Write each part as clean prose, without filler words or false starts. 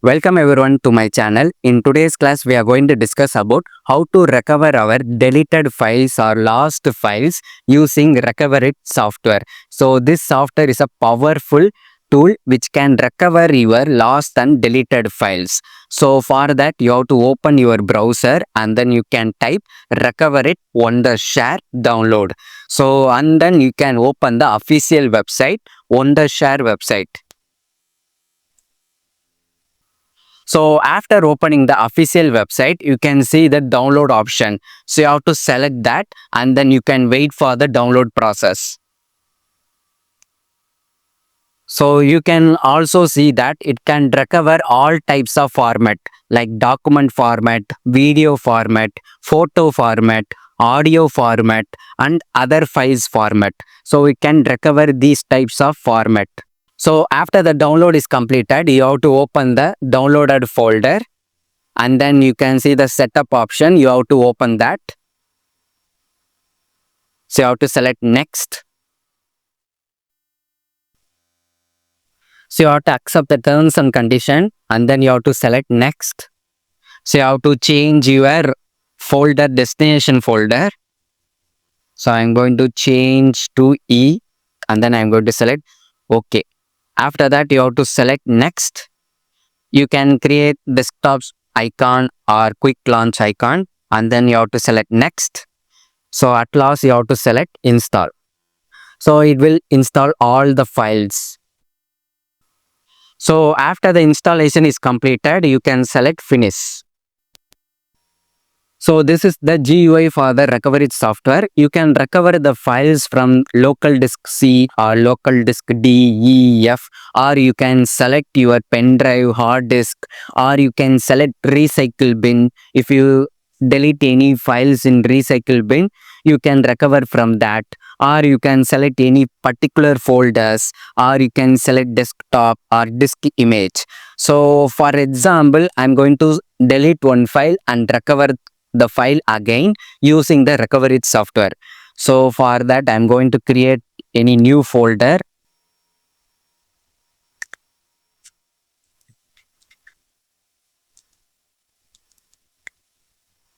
Welcome everyone to my channel. In today's class, we are going to discuss about how to recover our deleted files or lost files using Recoverit software. So this software is a powerful tool which can recover your lost and deleted files. So for that, you have to open your browser and then you can type Recoverit Wondershare download. So and then you can open the official website, Wondershare website. So after opening the official website, you can see the download option. So you have to select that and then you can wait for the download process. So you can also see that it can recover all types of format like document format, video format, photo format, audio format and other files format. So we can recover these types of format. So after the download is completed, you have to open the downloaded folder and then you can see the setup option. You have to open that. So you have to select next. So you have to accept the terms and condition and then you have to select next. So you have to change your folder, destination folder. So I'm going to change to E and then I'm going to select OK. After that, you have to select next. You can create desktops icon or quick launch icon and then you have to select next. So at last you have to select install. So it will install all the files. So after the installation is completed, you can select finish. So this is the GUI for the Recoverit software. You can recover the files from local disk C or local disk D, E, F, or you can select your pen drive, hard disk, or you can select recycle bin. If you delete any files in recycle bin, you can recover from that, or you can select any particular folders, or you can select desktop or disk image. So for example, I'm going to delete one file and recover the file again using the Recoverit software. So for that, I'm going to create any new folder.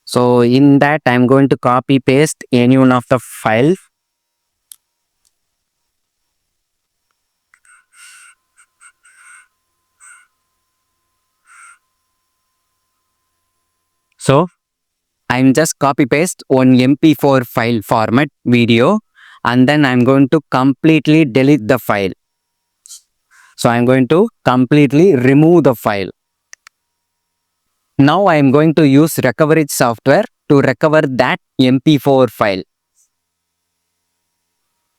So in that, I'm going to copy paste any one of the file. So I'm just copy paste one MP4 file format video and then I'm going to completely delete the file. So I'm going to completely remove the file. Now I'm going to use Recoverit software to recover that MP4 file.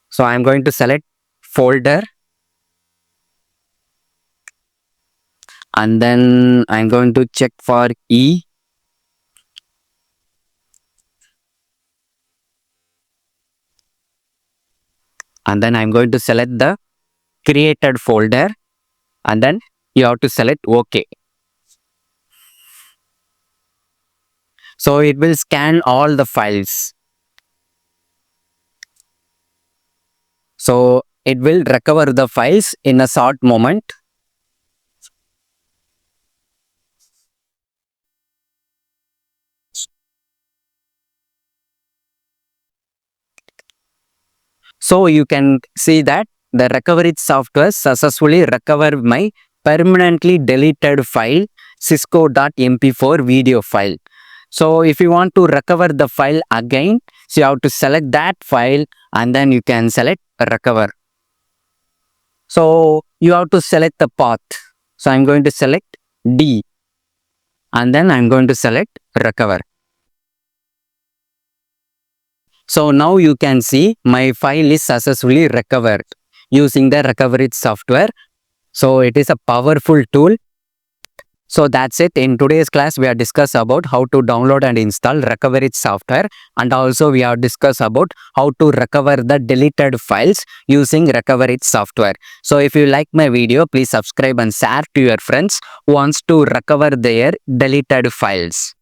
So I'm going to select folder and then I'm going to check for E. And then I'm going to select the created folder and then you have to select OK. So it will scan all the files. So it will recover the files in a short moment. So you can see that the Recoverit software successfully recovered my permanently deleted file cisco.mp4 video file. So if you want to recover the file again, so you have to select that file and then you can select recover. So you have to select the path. So I'm going to select D and then I'm going to select recover. So now you can see my file is successfully recovered using the Recoverit software. So it is a powerful tool. So that's it. In today's class, we have discussed about how to download and install Recoverit software. And also we have discussed about how to recover the deleted files using Recoverit software. So if you like my video, please subscribe and share to your friends who wants to recover their deleted files.